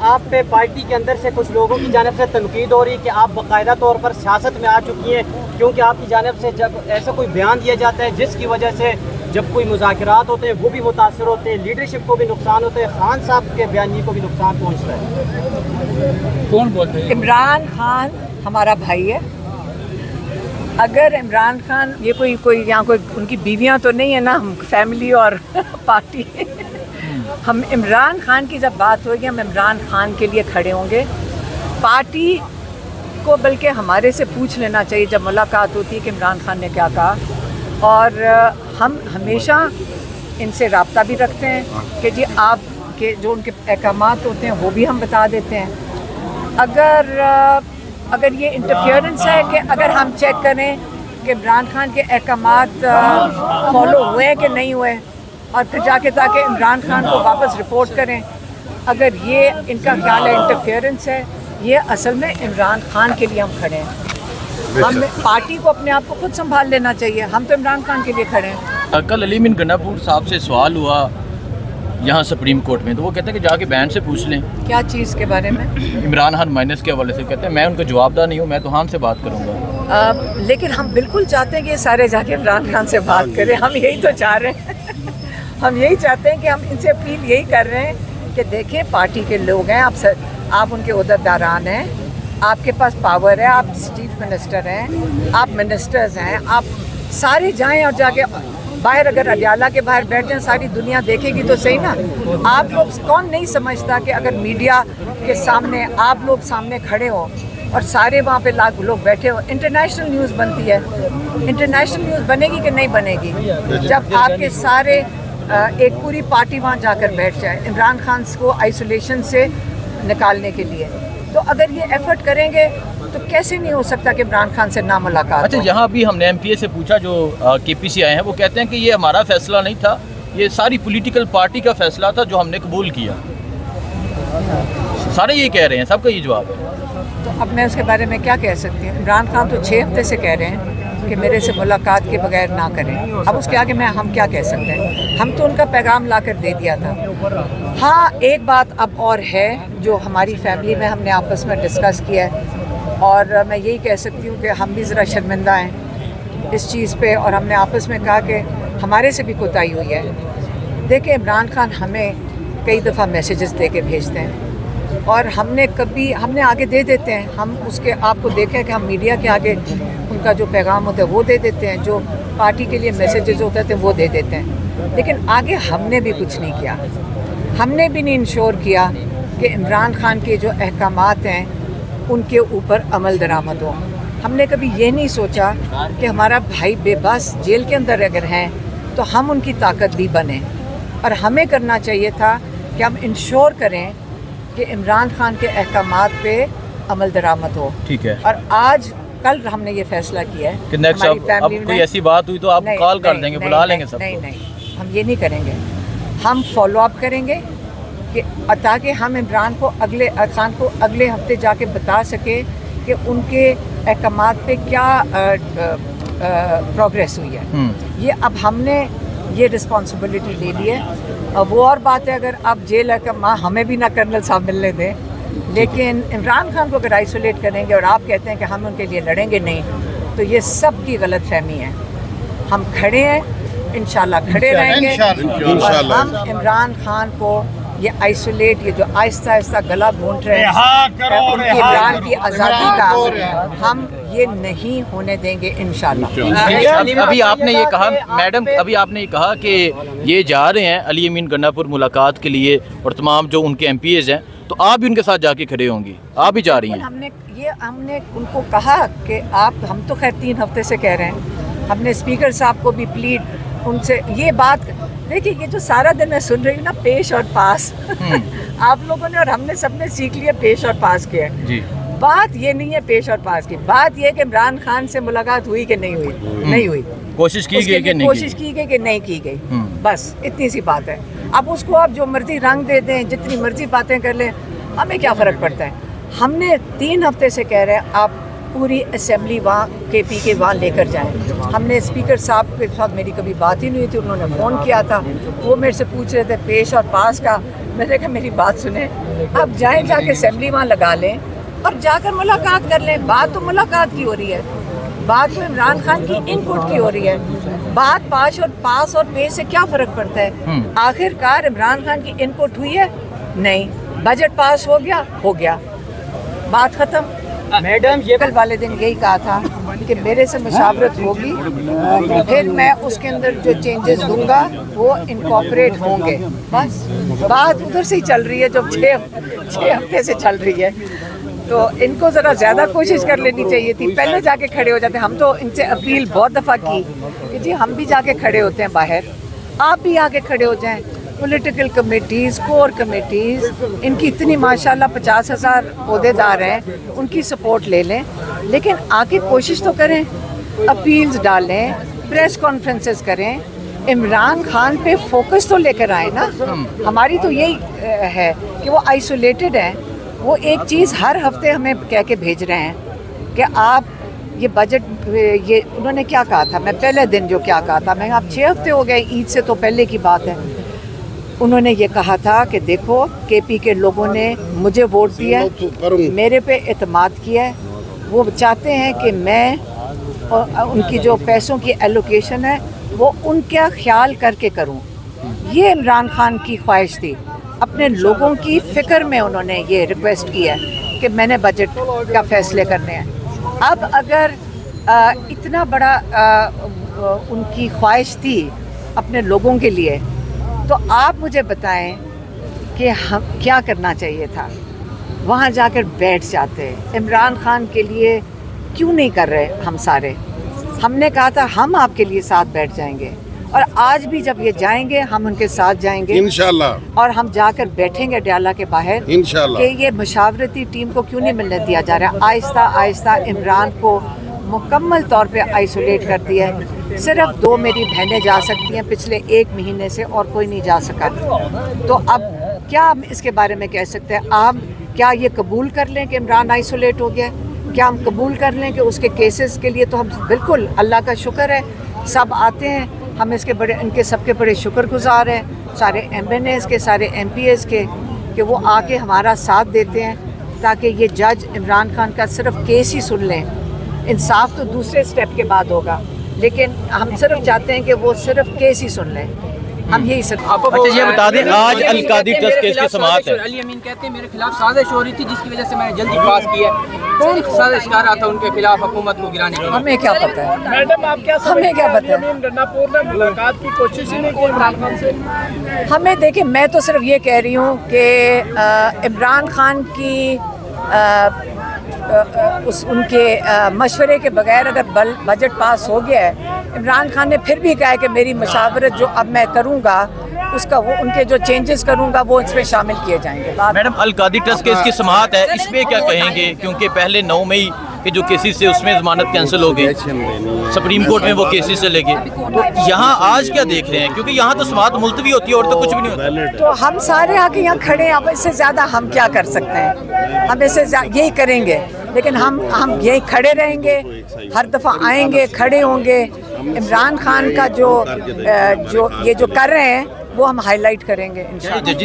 आप पे पार्टी के अंदर से कुछ लोगों की जानिब से तनकीद हो रही है कि आप बाकायदा तौर पर सियासत में आ चुकी हैं, क्योंकि आपकी जानिब से जब ऐसा कोई बयान दिया जाता है जिसकी वजह से जब कोई मुज़ाकरात होते हैं वो भी मुतासर होते हैं, लीडरशिप को भी नुकसान होता है, खान साहब के बयानी को भी नुकसान पहुँचता है। कौन बोलते हैं? इमरान खान हमारा भाई है। अगर इमरान खान ये कोई यहाँ कोई उनकी बीवियाँ तो नहीं है ना, हम फैमिली और पार्टी हम इमरान खान की जब बात होगी हम इमरान खान के लिए खड़े होंगे। पार्टी को बल्कि हमारे से पूछ लेना चाहिए जब मुलाकात होती है कि इमरान खान ने क्या कहा, और हम हमेशा इनसे रब्ता भी रखते हैं कि जी आप के जो उनके अहकामात होते हैं वो भी हम बता देते हैं। अगर ये इंटरफेरेंस है कि अगर हम चेक करें कि इमरान खान के अहकामात फॉलो हुए हैं कि नहीं हुए, और फिर जाके ताकि इमरान खान को वापस रिपोर्ट करें, अगर ये इनका ख्याल है इंटरफेरेंस है, ये असल में इमरान खान के लिए हम खड़े हैं। हम पार्टी को अपने आप को खुद संभाल लेना चाहिए, हम तो इमरान खान के लिए खड़े हैं। कल अली अमीन गंडापुर साहब से सवाल हुआ यहाँ सुप्रीम कोर्ट में, तो वो कहते हैं कि जाके बहन से पूछ लें। क्या चीज़ के बारे में? इमरान खान माइनस के हवाले से कहते हैं मैं उनका जवाबदार नहीं हूँ, मैं तो खान से बात करूँगा। लेकिन हम बिल्कुल चाहते हैं कि ये सारे जाके इमरान खान से बात करें, हम यही तो चाह रहे हैं हम यही चाहते हैं कि हम इनसे अपील यही कर रहे हैं कि देखें पार्टी के लोग हैं, आप उनके उहदेदारान हैं, आपके पास पावर है, आप चीफ मिनिस्टर हैं, आप मिनिस्टर्स हैं, आप सारे जाएं और जाके बाहर अगर अडियाला के बाहर बैठ जाएं, सारी दुनिया देखेगी तो सही ना। आप लोग कौन नहीं समझता कि अगर मीडिया के सामने आप लोग सामने खड़े हो और सारे वहाँ पे लाख लोग बैठे हो, इंटरनेशनल न्यूज़ बनती है। इंटरनेशनल न्यूज़ बनेगी कि नहीं बनेगी जब आपके सारे एक पूरी पार्टी वहाँ जाकर बैठ जाए इमरान खान को आइसोलेशन से निकालने के लिए। तो अगर ये एफर्ट करेंगे तो कैसे नहीं हो सकता कि इमरान खान से ना मुलाकात। अच्छा, यहाँ भी हमने एमपीए से पूछा जो केपीसी आए हैं, वो कहते हैं कि ये हमारा फैसला नहीं था, ये सारी पॉलिटिकल पार्टी का फैसला था जो हमने कबूल किया। सारे ये कह रहे हैं, सबका ये जवाब है। तो अब मैं उसके बारे में क्या कह सकती हूँ? इमरान खान तो 6 हफ्ते से कह रहे हैं कि मेरे से मुलाकात के बगैर ना करें। अब उसके आगे हम क्या कह सकते हैं? हम तो उनका पैगाम ला कर दे दिया था। हाँ, एक बात अब और है जो हमारी फैमिली में हमने आपस में डिस्कस किया है, और मैं यही कह सकती हूँ कि हम भी ज़रा शर्मिंदा हैं इस चीज़ पे, और हमने आपस में कहा कि हमारे से भी कोताही हुई है। देखिए, इमरान खान हमें कई दफ़ा मैसेजेस दे के भेजते हैं और हमने आगे दे देते हैं। हम उसके आपको देखें कि हम मीडिया के आगे उनका जो पैगाम होता है वो दे देते हैं, जो पार्टी के लिए मैसेजेस होते थे वो दे देते हैं, लेकिन आगे हमने भी कुछ नहीं किया। हमने भी नहीं इंश्योर किया कि इमरान खान के जो अहकामात हैं उनके ऊपर अमल दरामद हो। हमने कभी ये नहीं सोचा कि हमारा भाई बेबस जेल के अंदर अगर हैं तो हम उनकी ताकत भी बने, और हमें करना चाहिए था कि हम इंश्योर करें कि इमरान खान के अहकामात पे अमल दरामद हो। ठीक है। और कल हमने ये फैसला किया है कि नेक्स्ट अब कोई ऐसी बात हुई तो आप कॉल कर देंगे, बुला लेंगे सब। नहीं, हम ये नहीं करेंगे। हम फॉलो अप करेंगे कि ताकि हम इमरान खान को अगले हफ्ते जाके बता सके कि उनके अहकामात पे क्या प्रोग्रेस हुई है। ये अब हमने ये रिस्पॉन्सिबिलिटी ले ली है। अब वो और बात है अगर आप जेल है हमें भी ना कर्नल साहब मिलने दें, लेकिन इमरान खान को अगर आइसोलेट करेंगे और आप कहते हैं कि हम उनके लिए लड़ेंगे नहीं, तो ये सब की गलत फहमी है। हम खड़े हैं, इंशाल्लाह खड़े रहेंगे, और हम इमरान खान को ये आइसोलेट, ये जो आहिस्ता आहिस्ता गला घोंट रहे हैं उनकी इमरान की आज़ादी का, हम ये नहीं होने देंगे इंशाल्लाह। अभी आपने ये कहा मैडम, अभी आपने ये कहा कि ये जा रहे हैं अली अमीन गंडापुर मुलाकात के लिए और तमाम जो उनके एमपीएज हैं, तो आप भी उनके साथ जाके खड़े होंगी, आप भी जा रही हैं? हमने उनको कहा कि हम तो खैर 3 हफ्ते से कह रहे हैं, हमने स्पीकर साहब को भी प्लीड उनसे ये बात, देखिए ये जो सारा दिन मैं सुन रही हूँ ना पेश और पास आप लोगों ने और हमने सबने सीख लिया पेश और पास के जी। बात ये नहीं है पेश और पास की, बात ये कि इमरान खान से मुलाकात हुई कि नहीं हुई, नहीं हुई, कोशिश की गई कि नहीं, कोशिश की गई कि नहीं की गई, बस इतनी सी बात है। अब उसको आप जो मर्जी रंग दे दें, जितनी मर्जी बातें कर लें, हमें क्या फ़र्क पड़ता है। हमने 3 हफ्ते से कह रहे हैं आप पूरी असेंबली वहाँ केपी के वहाँ लेकर जाएं। हमने स्पीकर साहब के साथ मेरी कभी बात ही नहीं हुई थी, उन्होंने फ़ोन किया था, वो मेरे से पूछ रहे थे पेश और पास का। मैंने कहा मेरी बात सुने, अब जाए जाके असेंबली वहाँ लगा लें और जाकर मुलाकात कर लें। बात तो मुलाकात की हो रही है, बात तो इमरान खान की इनपुट की हो रही है। बात पास और पे से क्या फर्क पड़ता है? आखिरकार इमरान खान की इनपुट हुई है? नहीं। बजट पास हो गया, बात खत्म। मैडम ये कल वाले दिन यही कहा था कि मेरे से मुशावरत होगी, फिर मैं उसके अंदर जो चेंजेस दूंगा वो इनकॉर्पोरेट होंगे। बस बात उधर से ही चल रही है जो 6 हफ्ते से चल रही है। तो इनको ज़रा ज़्यादा कोशिश कर लेनी चाहिए थी, पहले जाके खड़े हो जाते। हम तो इनसे अपील बहुत दफ़ा की कि जी हम भी जाके खड़े होते हैं बाहर, आप भी आके खड़े हो जाएं। पॉलिटिकल कमेटीज़, कोर कमेटीज़, इनकी इतनी माशाल्लाह 50,000 ओहदेदार हैं, उनकी सपोर्ट ले लें, लेकिन आके कोशिश तो करें, अपील्स डालें, प्रेस कॉन्फ्रेंसेस करें, इमरान खान पे फोकस तो लेकर आए ना। हमारी तो यही है कि वो आइसोलेटेड है। वो एक चीज़ हर हफ्ते हमें कह के भेज रहे हैं कि आप ये बजट, ये उन्होंने क्या कहा था, मैं पहले दिन जो क्या कहा था, मैं आप 6 हफ्ते हो गए, ईद से तो पहले की बात है। उन्होंने ये कहा था कि देखो केपी के लोगों ने मुझे वोट दिया है, मेरे पे एतमाद किया है, वो चाहते हैं कि मैं और उनकी जो पैसों की एलोकेशन है वो उनका ख्याल करके करूं। ये इमरान खान की ख्वाहिश थी, अपने लोगों की फ़िक्र में उन्होंने ये रिक्वेस्ट की है कि मैंने बजट का फ़ैसले करने हैं। अब अगर इतना बड़ा उनकी ख्वाहिश थी अपने लोगों के लिए, तो आप मुझे बताएं कि हम क्या करना चाहिए था? वहाँ जाकर बैठ जाते। इमरान खान के लिए क्यों नहीं कर रहे हम सारे? हमने कहा था हम आपके लिए साथ बैठ जाएंगे, और आज भी जब ये जाएंगे हम उनके साथ जाएंगे इंशाल्लाह, और हम जाकर बैठेंगे डयाला के बाहर इंशाल्लाह कि ये मुशावरती टीम को क्यों नहीं मिलने दिया जा रहा। आहिस्ता आहिस्ता इमरान को मुकम्मल तौर पे आइसोलेट कर दिया है। सिर्फ 2 मेरी बहनें जा सकती हैं पिछले 1 महीने से, और कोई नहीं जा सका। तो अब क्या हम इसके बारे में कह सकते हैं? आप क्या ये कबूल कर लें कि इमरान आइसोलेट हो गया? क्या हम कबूल कर लें कि उसके केसेस के लिए तो हम बिल्कुल, अल्लाह का शुक्र है, सब आते हैं, हम इनके सबके बड़े शुक्रगुजार हैं, सारे MNAs के, सारे MPs के, कि वो आके हमारा साथ देते हैं ताकि ये जज इमरान खान का सिर्फ केस ही सुन लें। इंसाफ तो दूसरे स्टेप के बाद होगा, लेकिन हम सिर्फ चाहते हैं कि वो सिर्फ केस ही सुन लें। हम यही सब। अच्छा ये बता दें, आज अल-कादी ट्रस्ट केस की समाअत है। अली अमीन कहते हैं मेरे खिलाफ साजिश हो रही थी जिसकी वजह से मैंने जल्दी पास किया। कौन साजिश कर रहा था उनके खिलाफ हुकूमत को गिराने के लिए? हमें क्या पता है मैडम, आप क्या हमें क्या पता है? गन्नापुर ने मुलाकात की कोशिश ही नहीं की इमरान खान से। हमें देखिए, मैं तो सिर्फ ये कह रही हूँ कि इमरान खान की उनके मशवरे के बगैर अगर बजट पास हो गया है, इमरान खान ने फिर भी कहा है कि मेरी मशावरत जो अब मैं करूँगा उसका, वो उनके जो चेंजेस करूँगा वो इसमें शामिल किए जाएंगे। मैडम, अल-कादी ट्रस्ट केस की समाअत है, इसमें क्या कहेंगे? क्योंकि पहले 9 मई के जो केसेस थे उसमें जमानत कैंसिल हो गई, सुप्रीम कोर्ट में वो केसेस चले गए, तो यहाँ आज क्या देख रहे हैं? क्योंकि यहाँ तो समाअत मुलतवी होती है और तो कुछ भी नहीं होता। तो हम सारे आके यहाँ खड़े हैं, अब इससे ज़्यादा हम क्या कर सकते हैं? हम इससे यही करेंगे, लेकिन हम यही खड़े रहेंगे, हर दफ़ा आएंगे, खड़े होंगे। इमरान खान का जो ये जो कर रहे हैं वो हम हाईलाइट करेंगे इंशाल्लाह।